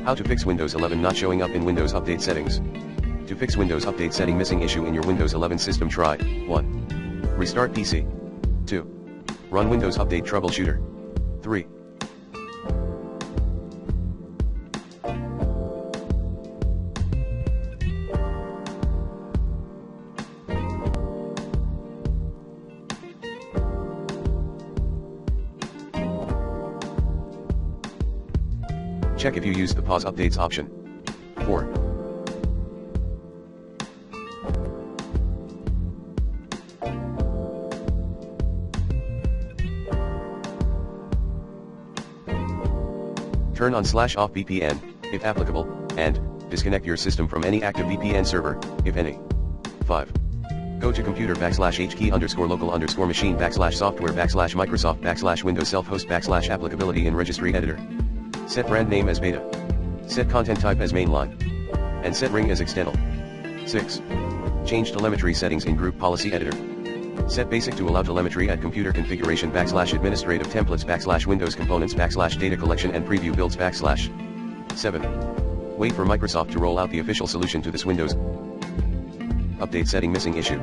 How to fix Windows 11 not showing up in Windows Update settings. To fix Windows Update setting missing issue in your Windows 11 system, try 1. Restart PC. 2. Run Windows Update Troubleshooter. 3. Check if you use the pause updates option. 4. Turn on /off VPN, if applicable, and disconnect your system from any active VPN server, if any. 5. Go to computer /key_local_machine/software/Microsoft/Windows self-host/applicability in registry editor. Set brand name as beta. Set content type as mainline. And set ring as external. 6. Change telemetry settings in group policy editor. Set basic to allow telemetry at computer configuration /administrative templates /Windows components /data collection and preview builds /. 7. Wait for Microsoft to roll out the official solution to this Windows Update setting missing issue.